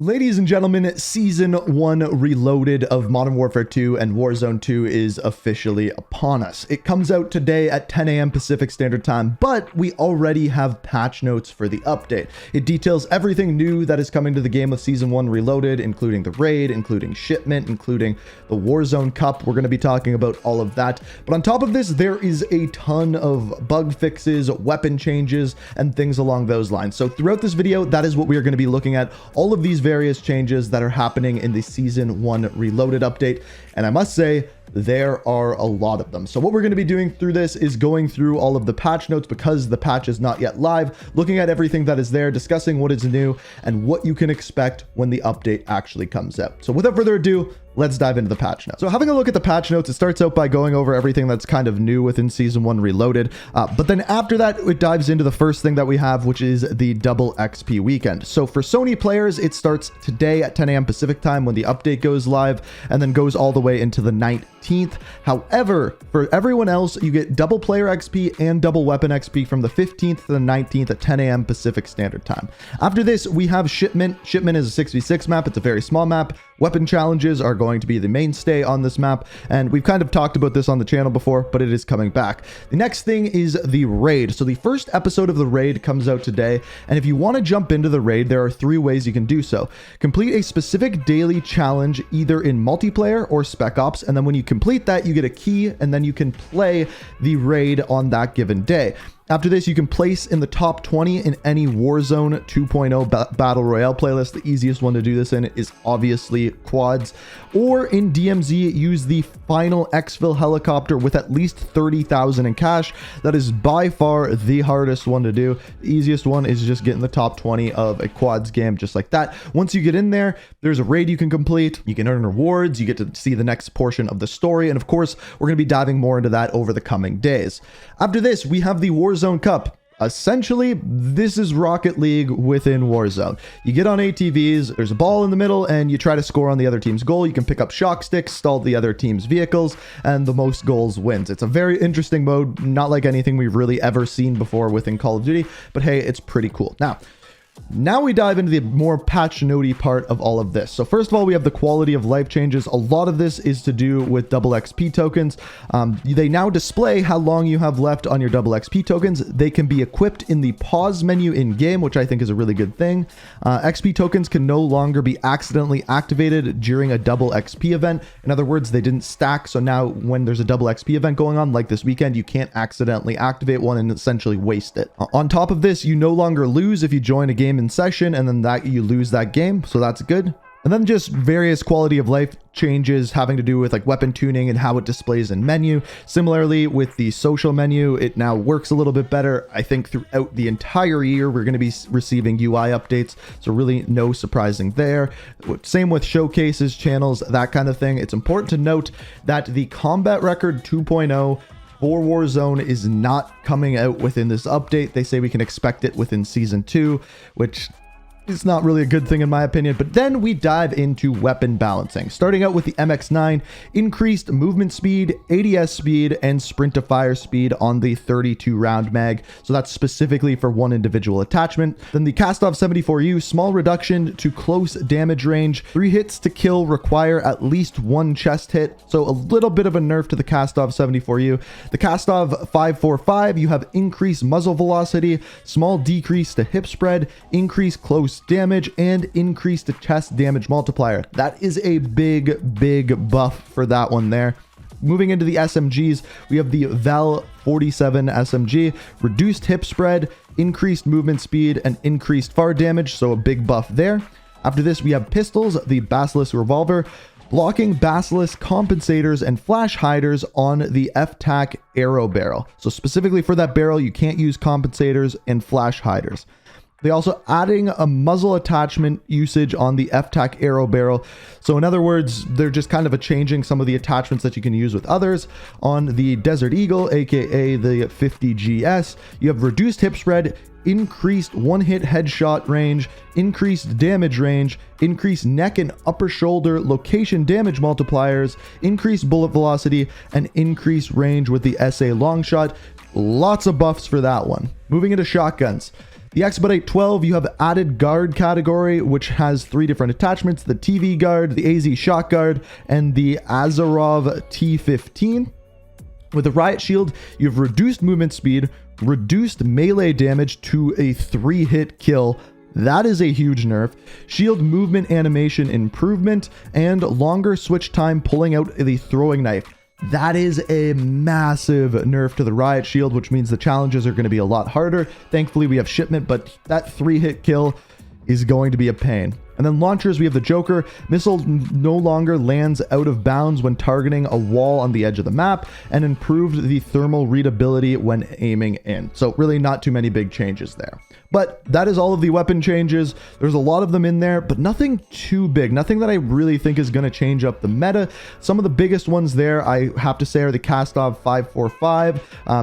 Ladies and gentlemen, Season 1 Reloaded of Modern Warfare 2 and Warzone 2 is officially upon us. It comes out today at 10 a.m. Pacific Standard Time, but we already have patch notes for the update. It details everything new that is coming to the game with Season 1 Reloaded, including the raid, including shipment, including the Warzone Cup. We're going to be talking about all of that. But on top of this, there is a ton of bug fixes, weapon changes, and things along those lines. So throughout this video, that is what we are going to be looking at. All of these various changes that are happening in the Season 1 Reloaded update, and I must say there are a lot of them. So what we're going to be doing through this is going through all of the patch notes because the patch is not yet live, looking at everything that is there, discussing what is new and what you can expect when the update actually comes out. So without further ado, let's dive into the patch notes. So having a look at the patch notes, it starts out by going over everything that's kind of new within Season 1 Reloaded. But then after that, it dives into the first thing that we have, which is the double XP weekend. So for Sony players, it starts today at 10 a.m. Pacific time when the update goes live and then goes all the way into the 19th. However, for everyone else, you get double player XP and double weapon XP from the 15th to the 19th at 10 a.m. Pacific Standard Time. After this, we have Shipment. Shipment is a 6v6 map. It's a very small map. Weapon challenges are going to be the mainstay on this map, and we've kind of talked about this on the channel before, but it is coming back. The next thing is the raid. So the first episode of the raid comes out today, and if you want to jump into the raid, there are 3 ways you can do so. Complete a specific daily challenge either in multiplayer or Spec Ops, and then when you complete that, you get a key, and then you can play the raid on that given day. After this, you can place in the top 20 in any Warzone 2.0 Battle Royale playlist. The easiest one to do this in is obviously quads. Or in DMZ, use the final exfil helicopter with at least 30,000 in cash. That is by far the hardest one to do. The easiest one is just get in the top 20 of a quads game just like that. Once you get in there, there's a raid you can complete. You can earn rewards. You get to see the next portion of the story. And of course, we're going to be diving more into that over the coming days. After this, we have the Warzone Cup. Essentially, this is Rocket League within Warzone. You get on ATVs, there's a ball in the middle, and you try to score on the other team's goal. You can pick up shock sticks, stall the other team's vehicles, and the most goals wins. It's a very interesting mode, not like anything we've really ever seen before within Call of Duty, but hey, it's pretty cool. Now we dive into the more patch notey part of all of this. So first of all, we have the quality of life changes. A lot of this is to do with double XP tokens. They now display how long you have left on your double XP tokens. They can be equipped in the pause menu in game, which I think is a really good thing. XP tokens can no longer be accidentally activated during a double XP event. In other words, they didn't stack. So now when there's a double XP event going on, like this weekend, you can't accidentally activate one and essentially waste it. On top of this, you no longer lose if you join a game in session and then that you lose that game, so that's good. And then just various quality of life changes having to do with like weapon tuning and how it displays in menu. Similarly with the social menu, it now works a little bit better. I think throughout the entire year we're going to be receiving UI updates, so really no surprising there. Same with showcases, channels, that kind of thing. It's important to note that the Combat Record 2.0 for Warzone is not coming out within this update. They say we can expect it within Season 2, which is not really a good thing in my opinion. But then we dive into weapon balancing, starting out with the MX9, increased movement speed, ADS speed, and sprint to fire speed on the 32 round mag. So that's specifically for one individual attachment. Then the Kastov 74U, small reduction to close damage range. 3 hits to kill require at least 1 chest hit. So a little bit of a nerf to the Kastov 74U. The Kastov 545, you have increased muzzle velocity, small decrease to hip spread, increased close damage, and increase the chest damage multiplier. That is a big buff for that one there. Moving into the SMGs, we have the Val 47 SMG, reduced hip spread, increased movement speed, and increased far damage, so a big buff there. After this, we have pistols, the Basilisk revolver, blocking Basilisk compensators and flash hiders on the FTAC arrow barrel. So specifically for that barrel, you can't use compensators and flash hiders. They also adding a muzzle attachment usage on the FTAC arrow barrel. So in other words, they're just kind of changing some of the attachments that you can use with others. On the Desert Eagle, aka the 50GS, you have reduced hip spread, increased one-hit headshot range, increased damage range, increased neck and upper shoulder location damage multipliers, increased bullet velocity, and increased range with the SA long shot. Lots of buffs for that one. Moving into shotguns. The Expedite 12, you have added guard category, which has 3 different attachments: the TV guard, the AZ shot guard, and the Azarov T15. With the Riot Shield, you have reduced movement speed, reduced melee damage to a 3-hit kill. That is a huge nerf. Shield movement animation improvement, and longer switch time pulling out the throwing knife. That is a massive nerf to the Riot Shield, which means the challenges are going to be a lot harder. Thankfully, we have shipment, but that 3-hit kill is going to be a pain. And then launchers, we have the Joker. Missile no longer lands out of bounds when targeting a wall on the edge of the map, and improved the thermal readability when aiming in. So really not too many big changes there. But that is all of the weapon changes. There's a lot of them in there, but nothing too big. Nothing that I really think is going to change up the meta. Some of the biggest ones there, I have to say, are the Kastov 545,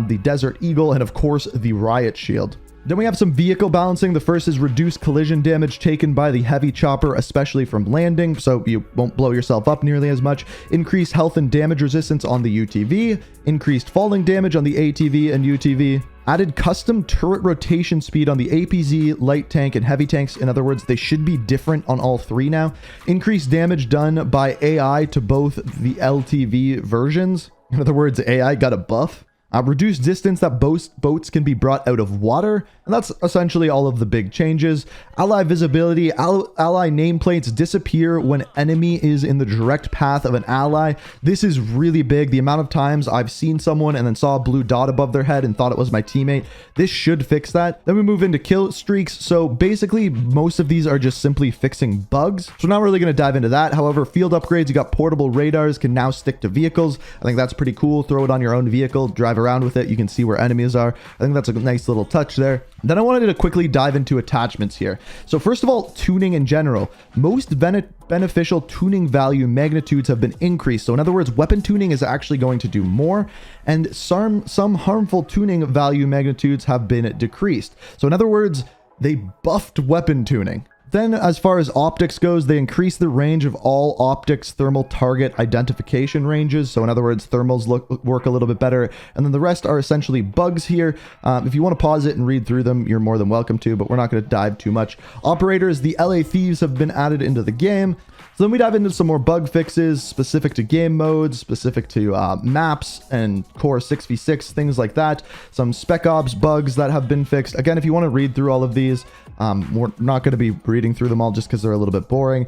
the Desert Eagle, and of course the Riot Shield. Then we have some vehicle balancing. The first is reduced collision damage taken by the heavy chopper, especially from landing, so you won't blow yourself up nearly as much. Increased health and damage resistance on the UTV. Increased falling damage on the ATV and UTV. Added custom turret rotation speed on the APZ, light tank, and heavy tanks. In other words, they should be different on all 3 now. Increased damage done by AI to both the LTV versions. In other words, AI got a buff. Reduced distance that boats can be brought out of water, and that's essentially all of the big changes. Ally visibility, ally nameplates disappear when enemy is in the direct path of an ally. This is really big. The amount of times I've seen someone and then saw a blue dot above their head and thought it was my teammate. This should fix that. Then we move into kill streaks. So basically most of these are just simply fixing bugs. So we're not really going to dive into that. However, field upgrades, you got portable radars, can now stick to vehicles. I think that's pretty cool. Throw it on your own vehicle, drive around with it, you can see where enemies are. I think that's a nice little touch there. Then I wanted to quickly dive into attachments here. So first of all, tuning in general. Most beneficial tuning value magnitudes have been increased. So in other words, weapon tuning is actually going to do more, and some harmful tuning value magnitudes have been decreased. So in other words, they buffed weapon tuning. Then as far as optics goes, they increase the range of all optics thermal target identification ranges. So in other words, thermals work a little bit better. And then the rest are essentially bugs here. If you want to pause it and read through them, you're more than welcome to, but we're not going to dive too much. Operators, the LA Thieves have been added into the game. So then we dive into some more bug fixes specific to game modes, specific to maps and core 6v6, things like that. Some Spec Ops bugs that have been fixed. Again, if you want to read through all of these, we're not going to be reading through them all just because they're a little bit boring.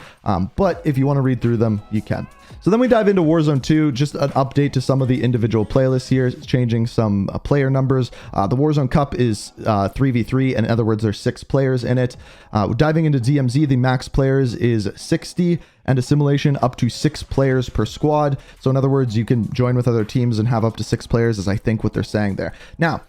But if you want to read through them, you can. So then we dive into Warzone 2, just an update to some of the individual playlists here, changing some player numbers. The Warzone Cup is 3v3, and in other words, there's 6 players in it. Diving into DMZ, the max players is 60, and assimilation up to 6 players per squad. So in other words, you can join with other teams and have up to 6 players, is I think what they're saying there. Now,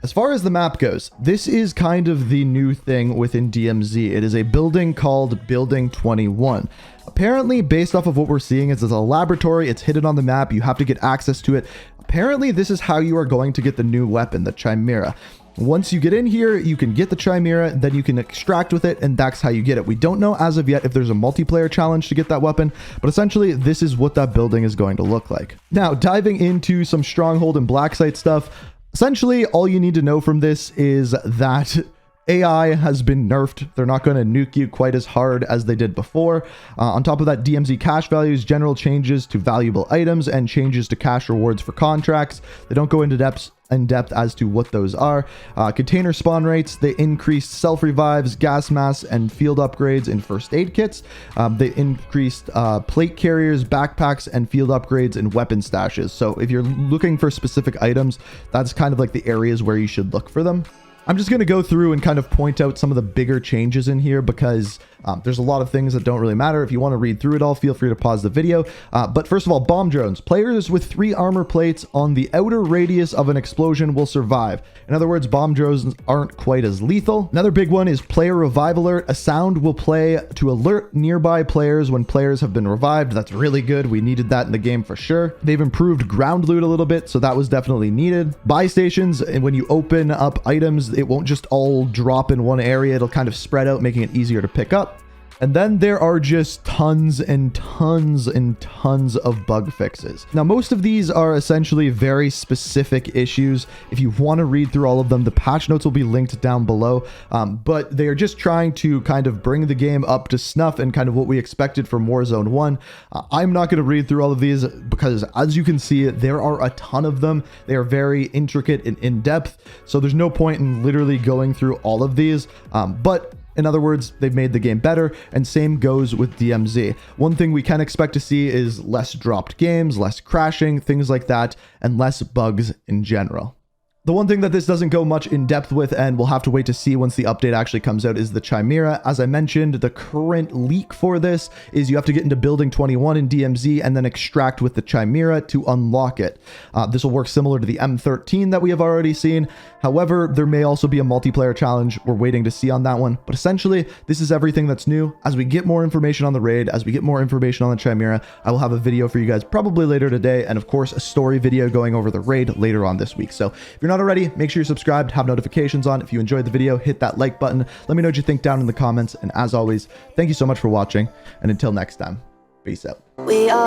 as far as the map goes, this is kind of the new thing within DMZ. It is a building called Building 21. Apparently, based off of what we're seeing, it's a laboratory. It's hidden on the map. You have to get access to it. Apparently, this is how you are going to get the new weapon, the Chimera. Once you get in here, you can get the Chimera, then you can extract with it, and that's how you get it. We don't know as of yet if there's a multiplayer challenge to get that weapon, but essentially this is what that building is going to look like. Now, diving into some Stronghold and Black Site stuff, essentially all you need to know from this is that AI has been nerfed. They're not going to nuke you quite as hard as they did before. On top of that, DMZ cash values, general changes to valuable items, and changes to cash rewards for contracts. They don't go into depth as to what those are. Container spawn rates, they increased self revives, gas masks, and field upgrades in first aid kits. They increased plate carriers, backpacks, and field upgrades in weapon stashes. So if you're looking for specific items, that's kind of like the areas where you should look for them. I'm just going to go through and kind of point out some of the bigger changes in here because there's a lot of things that don't really matter. If you want to read through it all, feel free to pause the video. But first of all, bomb drones. Players with 3 armor plates on the outer radius of an explosion will survive. In other words, bomb drones aren't quite as lethal. Another big one is player revive alert. A sound will play to alert nearby players when players have been revived. That's really good. We needed that in the game for sure. They've improved ground loot a little bit, so that was definitely needed. Buy stations, and when you open up items, it won't just all drop in one area. It'll kind of spread out, making it easier to pick up. And then there are just tons and tons and tons of bug fixes. Now, most of these are essentially very specific issues. If you want to read through all of them, the patch notes will be linked down below. But they are just trying to kind of bring the game up to snuff and kind of what we expected from Warzone 1. I'm not going to read through all of these because, as you can see, there are a ton of them. They are very intricate and in-depth, so there's no point in literally going through all of these. But in other words, they've made the game better, and same goes with DMZ. One thing we can expect to see is less dropped games, less crashing, things like that, and less bugs in general. The one thing that this doesn't go much in depth with, and we'll have to wait to see once the update actually comes out, is the Chimera. As I mentioned, the current leak for this is you have to get into building 21 in DMZ and then extract with the Chimera to unlock it. This will work similar to the M13 that we have already seen. However, there may also be a multiplayer challenge. We're waiting to see on that one. But essentially, this is everything that's new. As we get more information on the raid, as we get more information on the Chimera, I will have a video for you guys probably later today. And of course, a story video going over the raid later on this week. So if you're not already, make sure you're subscribed, have notifications on. If you enjoyed the video, hit that like button. Let me know what you think down in the comments. And as always, thank you so much for watching. And until next time, peace out. We are